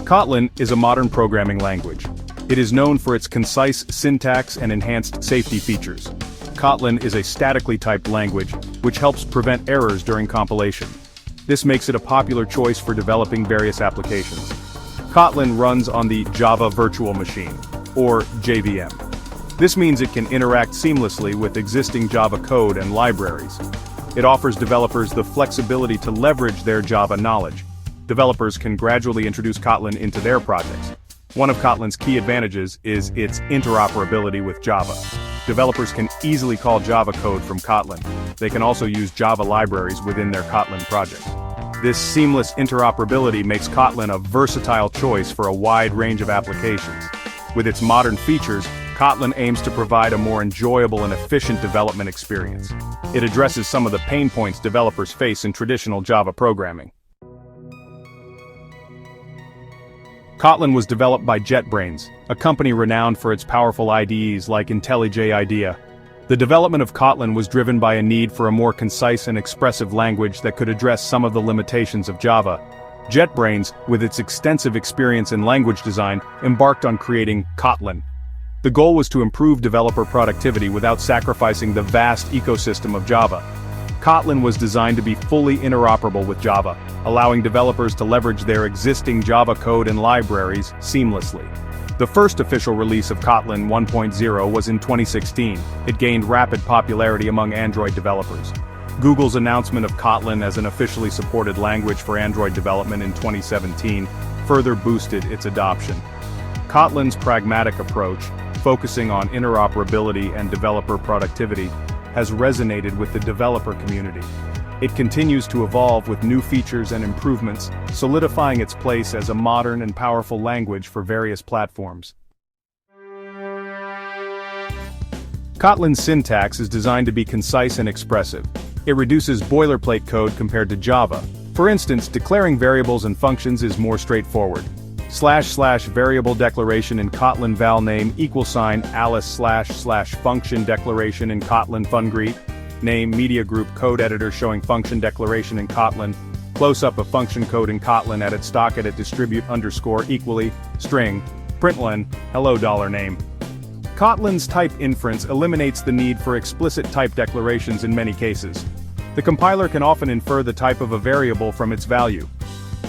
Kotlin is a modern programming language. It is known for its concise syntax and enhanced safety features. Kotlin is a statically typed language, which helps prevent errors during compilation. This makes it a popular choice for developing various applications. Kotlin runs on the Java Virtual Machine, or JVM. This means it can interact seamlessly with existing Java code and libraries. It offers developers the flexibility to leverage their Java knowledge. Developers can gradually introduce Kotlin into their projects. One of Kotlin's key advantages is its interoperability with Java. Developers can easily call Java code from Kotlin. They can also use Java libraries within their Kotlin projects. This seamless interoperability makes Kotlin a versatile choice for a wide range of applications. With its modern features, Kotlin aims to provide a more enjoyable and efficient development experience. It addresses some of the pain points developers face in traditional Java programming. Kotlin was developed by JetBrains, a company renowned for its powerful IDEs like IntelliJ IDEA. The development of Kotlin was driven by a need for a more concise and expressive language that could address some of the limitations of Java. JetBrains, with its extensive experience in language design, embarked on creating Kotlin. The goal was to improve developer productivity without sacrificing the vast ecosystem of Java. Kotlin was designed to be fully interoperable with Java, allowing developers to leverage their existing Java code and libraries seamlessly. The first official release of Kotlin 1.0 was in 2016. It gained rapid popularity among Android developers. Google's announcement of Kotlin as an officially supported language for Android development in 2017 further boosted its adoption. Kotlin's pragmatic approach, focusing on interoperability and developer productivity, has resonated with the developer community. It continues to evolve with new features and improvements, solidifying its place as a modern and powerful language for various platforms. Kotlin's syntax is designed to be concise and expressive. It reduces boilerplate code compared to Java. For instance, declaring variables and functions is more straightforward. / variable declaration in Kotlin val name =, Alice / function declaration in Kotlin fungreet, name media group code editor showing function declaration in Kotlin, close-up of function code in Kotlin at its stock at distribute _, string, println, hello $name. Kotlin's type inference eliminates the need for explicit type declarations in many cases. The compiler can often infer the type of a variable from its value.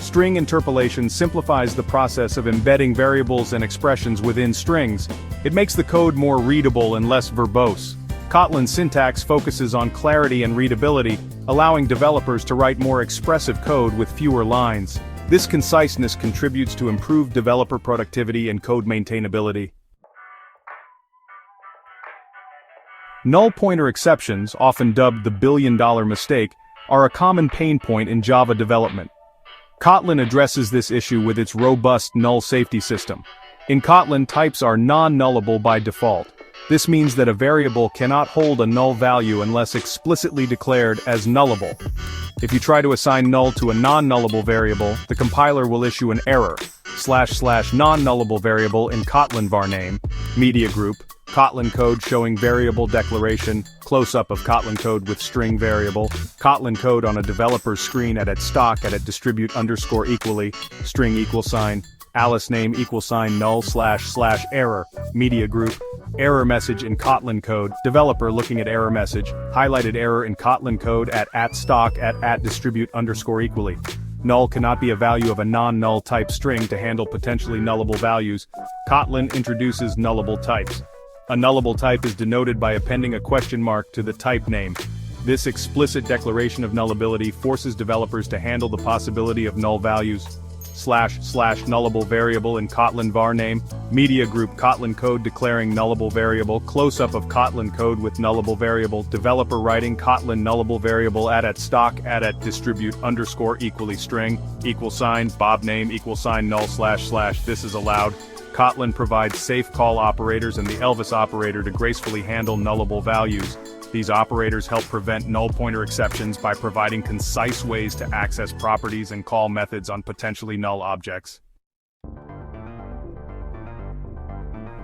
String interpolation simplifies the process of embedding variables and expressions within strings. It makes the code more readable and less verbose. Kotlin's syntax focuses on clarity and readability, allowing developers to write more expressive code with fewer lines. This conciseness contributes to improved developer productivity and code maintainability. Null pointer exceptions, often dubbed the billion-dollar mistake, are a common pain point in Java development. Kotlin addresses this issue with its robust null safety system. In Kotlin, types are non-nullable by default. This means that a variable cannot hold a null value unless explicitly declared as nullable. If you try to assign null to a non-nullable variable, the compiler will issue an error, / non-nullable variable in Kotlin var name, media group, Kotlin code showing variable declaration, close-up of Kotlin code with string variable, Kotlin code on a developer's screen at its stock at distribute _, string =, Alice name =, null / error, media group, error message in Kotlin code, developer looking at error message, highlighted error in Kotlin code at stock at distribute _. Null cannot be a value of a non-null type string to handle potentially nullable values. Kotlin introduces nullable types. A nullable type is denoted by appending a question mark to the type name. This explicit declaration of nullability forces developers to handle the possibility of null values. / nullable variable in Kotlin var name, media group Kotlin code declaring nullable variable, close-up of Kotlin code with nullable variable, developer writing Kotlin nullable variable at stock at distribute _, string, =, bob name =, null / this is allowed. Kotlin provides safe call operators and the Elvis operator to gracefully handle nullable values. These operators help prevent null pointer exceptions by providing concise ways to access properties and call methods on potentially null objects.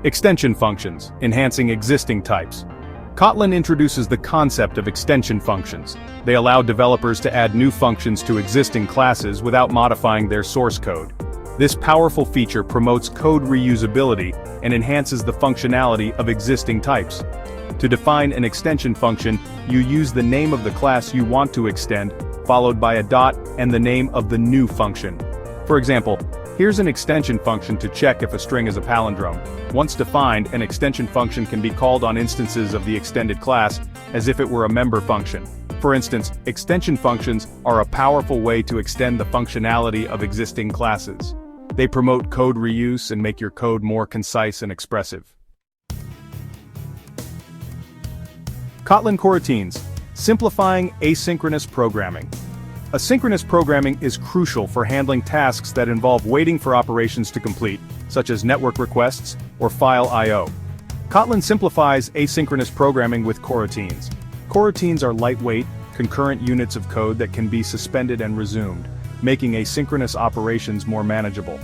Extension functions, enhancing existing types. Kotlin introduces the concept of extension functions. They allow developers to add new functions to existing classes without modifying their source code. This powerful feature promotes code reusability and enhances the functionality of existing types. To define an extension function, you use the name of the class you want to extend, followed by a dot and the name of the new function. For example, here's an extension function to check if a string is a palindrome. Once defined, an extension function can be called on instances of the extended class, as if it were a member function. For instance, extension functions are a powerful way to extend the functionality of existing classes. They promote code reuse and make your code more concise and expressive. Kotlin coroutines, simplifying asynchronous programming. Asynchronous programming is crucial for handling tasks that involve waiting for operations to complete, such as network requests or file I/O. Kotlin simplifies asynchronous programming with coroutines. Coroutines are lightweight, concurrent units of code that can be suspended and resumed, making asynchronous operations more manageable.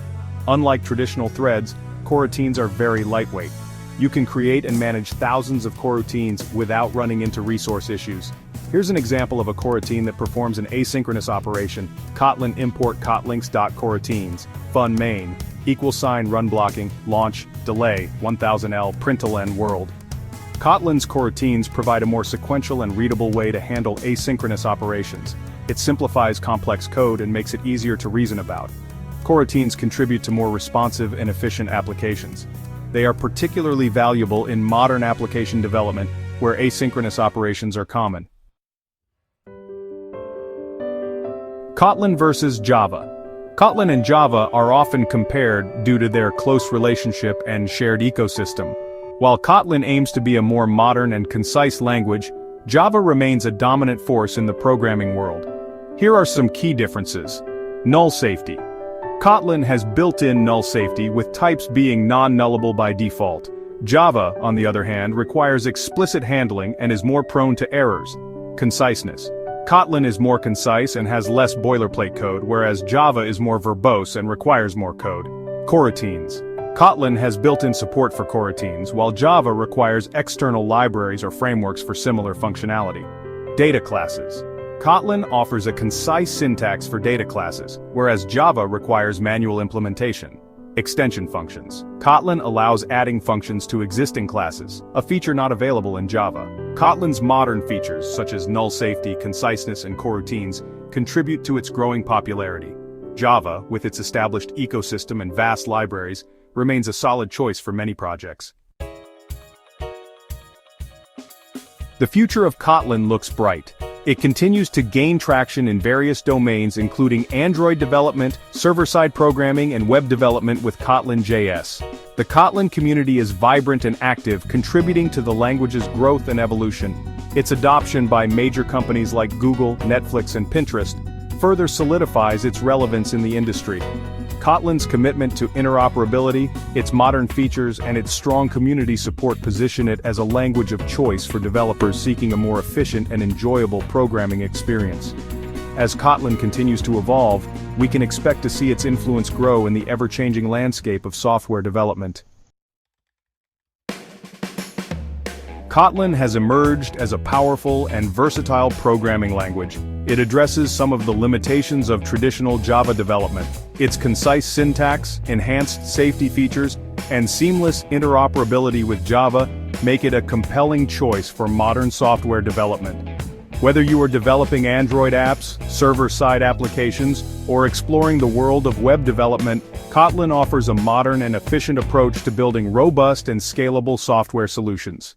Unlike traditional threads, coroutines are very lightweight. You can create and manage thousands of coroutines without running into resource issues. Here's an example of a coroutine that performs an asynchronous operation: Kotlin import kotlinks.coroutines, fun main, =, run blocking, launch, delay, 1000L, println world. Kotlin's coroutines provide a more sequential and readable way to handle asynchronous operations. It simplifies complex code and makes it easier to reason about. Coroutines contribute to more responsive and efficient applications. They are particularly valuable in modern application development, where asynchronous operations are common. Kotlin versus Java. Kotlin and Java are often compared due to their close relationship and shared ecosystem. While Kotlin aims to be a more modern and concise language, Java remains a dominant force in the programming world. Here are some key differences. Null safety. Kotlin has built-in null safety, with types being non-nullable by default. Java, on the other hand, requires explicit handling and is more prone to errors. Conciseness. Kotlin is more concise and has less boilerplate code, whereas Java is more verbose and requires more code. Coroutines. Kotlin has built-in support for coroutines, while Java requires external libraries or frameworks for similar functionality. Data classes. Kotlin offers a concise syntax for data classes, whereas Java requires manual implementation. Extension functions. Kotlin allows adding functions to existing classes, a feature not available in Java. Kotlin's modern features, such as null safety, conciseness, and coroutines, contribute to its growing popularity. Java, with its established ecosystem and vast libraries, remains a solid choice for many projects. The future of Kotlin looks bright. It continues to gain traction in various domains, including Android development, server-side programming, and web development with Kotlin.js. The Kotlin community is vibrant and active, contributing to the language's growth and evolution. Its adoption by major companies like Google, Netflix, and Pinterest further solidifies its relevance in the industry. Kotlin's commitment to interoperability, its modern features, and its strong community support position it as a language of choice for developers seeking a more efficient and enjoyable programming experience. As Kotlin continues to evolve, we can expect to see its influence grow in the ever-changing landscape of software development. Kotlin has emerged as a powerful and versatile programming language. It addresses some of the limitations of traditional Java development. Its concise syntax, enhanced safety features, and seamless interoperability with Java make it a compelling choice for modern software development. Whether you are developing Android apps, server-side applications, or exploring the world of web development, Kotlin offers a modern and efficient approach to building robust and scalable software solutions.